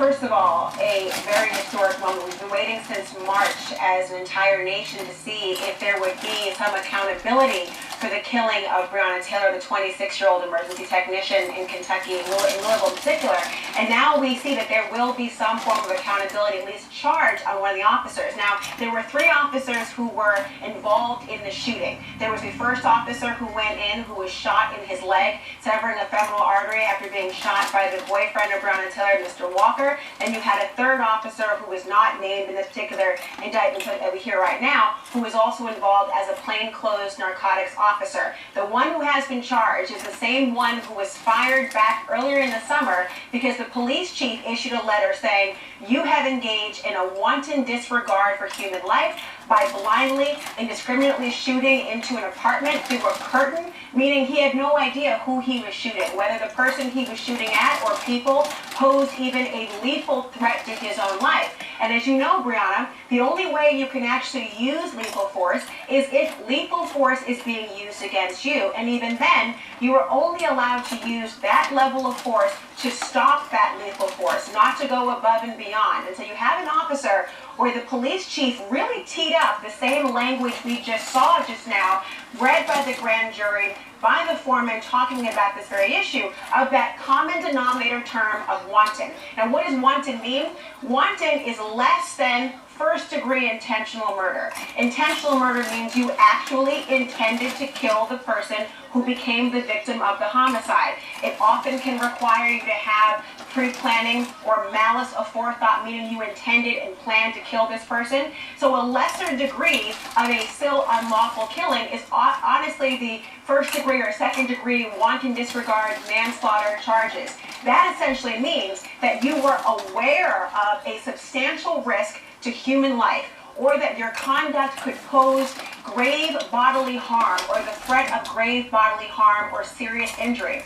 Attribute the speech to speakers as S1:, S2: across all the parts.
S1: First of all, a very historic moment. We've been waiting since March as an entire nation to see if there would be some accountability for the killing of Breonna Taylor, the 26-year-old emergency technician in Kentucky, in Louisville in particular. And now we see that there will be some form of accountability, at least charge on one of the officers. Now, there were 3 officers who were involved in the shooting. There was the first officer who went in, who was shot in his leg, severing a femoral artery after being shot by the boyfriend of Breonna Taylor, Mr. Walker. And you had a 3rd officer who was not named in this particular indictment that we hear right now, who was also involved as a plainclothes narcotics officer. The one who has been charged is the same one who was fired back earlier in the summer because the police chief issued a letter saying, "You have engaged in a wanton disregard for human life by blindly, indiscriminately shooting into an apartment through a curtain," meaning he had no idea who he was shooting, whether the person he was shooting at or people posed even a lethal threat to his own life. And as you know, Breonna, the only way you can actually use lethal force is if lethal force is being used against you. And even then, you are only allowed to use that level of force to stop that lethal force, not to go above and beyond. And so you have an officer where the police chief really teed up the same language we just saw just now, read by the grand jury, by the foreman, talking about this very issue of that common denominator term of wanton. Now, what does wanton mean? Wanton is less than first-degree intentional murder. Intentional murder means you actually intended to kill the person who became the victim of the homicide. It often can require you to have pre-planning or malice aforethought, meaning you intended and planned to kill this person. So a lesser degree of a still unlawful killing is honestly the first-degree or second-degree wanton disregard manslaughter charges. That essentially means that you were aware of a substantial risk to human life, or that your conduct could pose grave bodily harm or the threat of grave bodily harm or serious injury.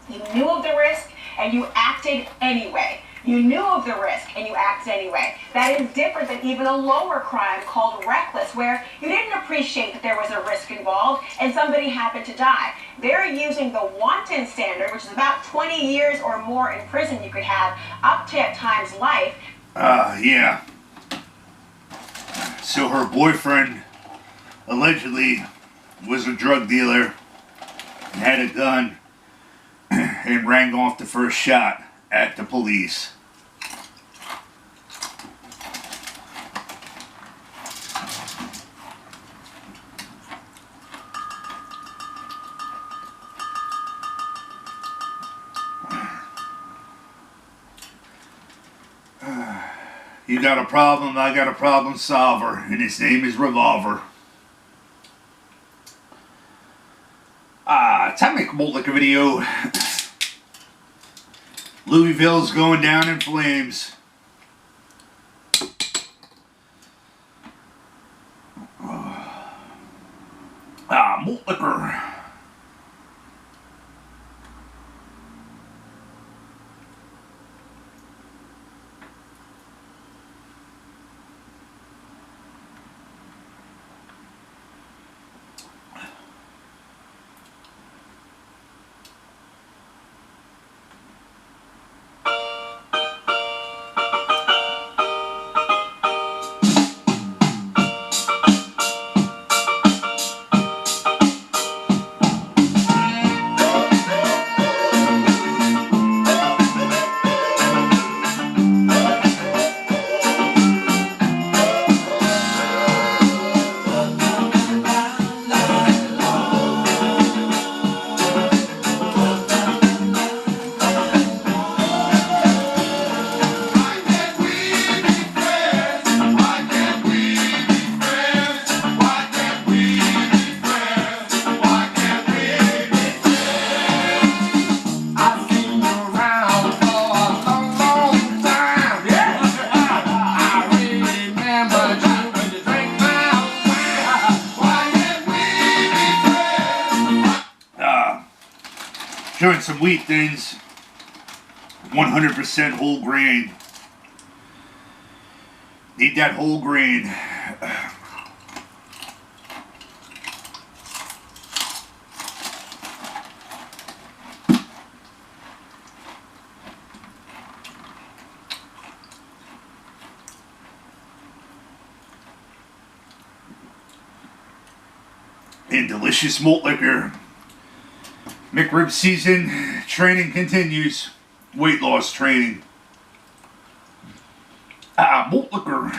S1: You knew of the risk and you acted anyway. You knew of the risk and you acted anyway. That is different than even a lower crime called reckless, where you didn't appreciate that there was a risk involved and somebody happened to die. They're using the wanton standard, which is about 20 years or more in prison you could have, up to at times life.
S2: Yeah. So her boyfriend allegedly was a drug dealer and had a gun and rang off the first shot at the police. You got a problem, I got a problem solver, and his name is Revolver. Time to make a Malt Liquor video. Louisville's going down in flames. Malt Liquor. Showing some wheat thins, 100% whole grain. Need that whole grain. and delicious malt liquor. McRib season training continues. Weight loss training. Malt liquor.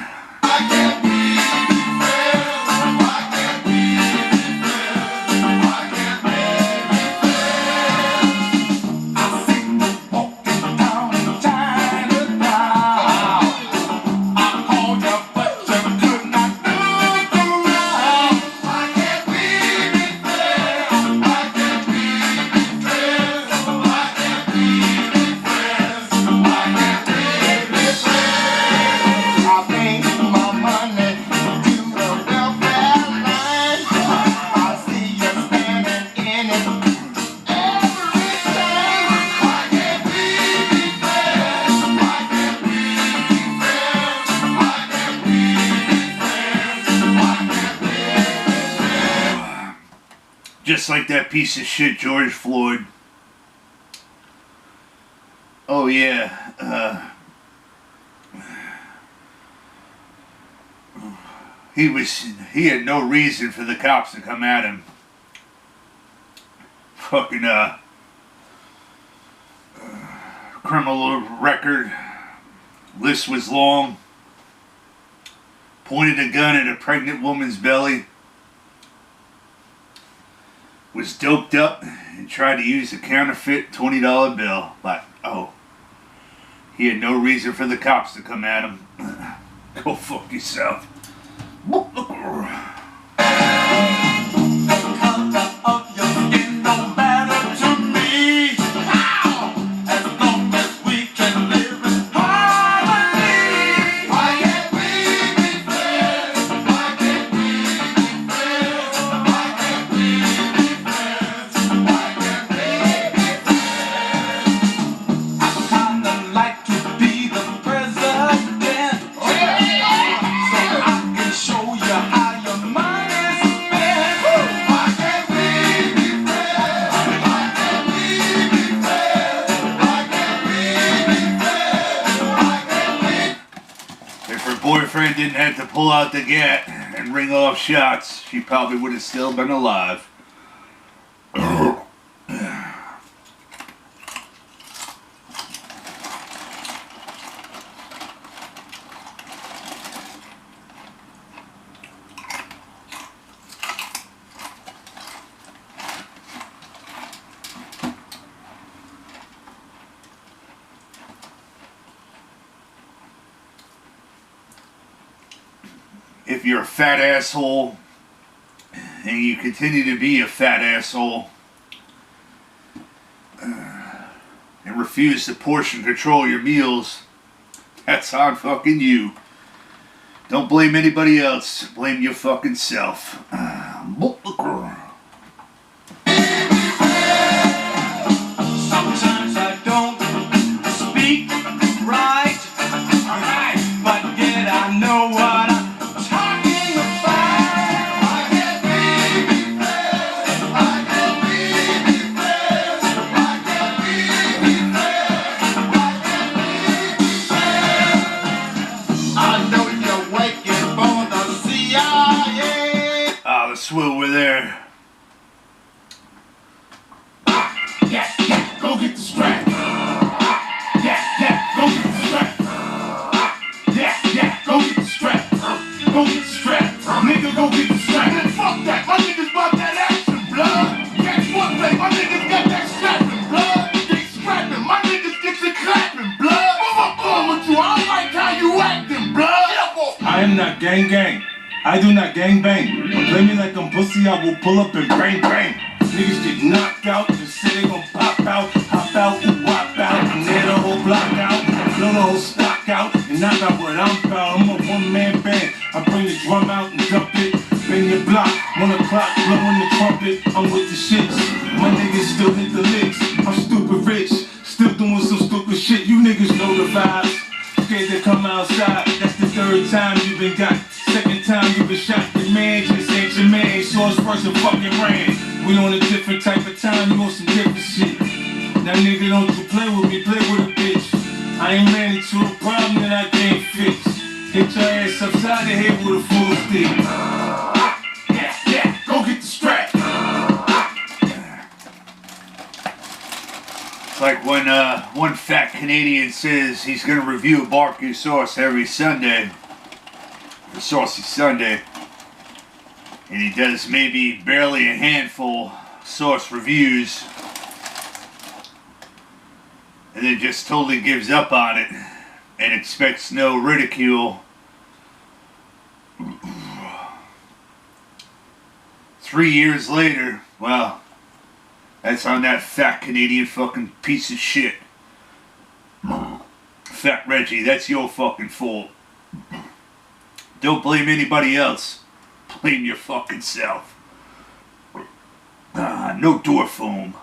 S2: Just like that piece of shit George Floyd. Oh yeah, he had no reason for the cops to come at him. Fucking criminal record list was long. Pointed a gun at a pregnant woman's belly. Was doped up and tried to use a counterfeit $20 bill. But, he had no reason for the cops to come at him. Go fuck yourself. Boyfriend didn't have to pull out the gat and ring off shots, she probably would have still been alive. If you're a fat asshole and you continue to be a fat asshole and refuse to portion control your meals, that's on fucking you. Don't blame anybody else. Blame your fucking self.
S3: Sometimes I don't speak right, but yet I know what I'm talking about. I can't be friends. I can't be friends. I can't be friends. I know you're waiting for the CIA.
S2: The swill were there.
S3: Yeah, go get the strap. Yeah, go get the strap. Yeah, go get the strap. Go get the strap. Nigga, go get the strap. Man, fuck that. My niggas bought that action, blood. Guess what, babe? My niggas got that strapping, blood. They scrapping. My niggas get you clapping, blood. What's up with you? I don't like how you acting, blood.
S4: I am not gang gang. I do not gang bang. Play me like I'm pussy, I will pull up and bang bang. Niggas get knocked out, just say they gon' pop out, hop out, ooh, wop out, and tear the whole block out, blow the whole stock out, and knock out what I'm about. I'm a one-man band. I bring the drum out and dump it, bang your block, 1 o'clock, blowing the trumpet. I'm with the shits, my niggas still hit the licks. I'm stupid rich, still doing some stupid shit. You niggas know the vibes. Scared to come outside, that's the 3rd time you been got. 2nd time you been shot, your man just ain't your man. Saw us first and fucking ran. We on a different type of time, you on some different shit. Now nigga, don't you play with me, play with a bitch. I ain't ran into a problem that I can't fix. Hit your ass upside the head with a full stick.
S3: Yeah, go get the strap.
S2: It's like when one fat Canadian says he's going to review a barbecue sauce every Sunday, for Saucy Sunday, and he does maybe barely a handful sauce reviews, and then just totally gives up on it and expects no ridicule. 3 years later, well, that's on that fat Canadian fucking piece of shit. Fat Reggie, that's your fucking fault. Don't blame anybody else. Blame your fucking self. No door foam.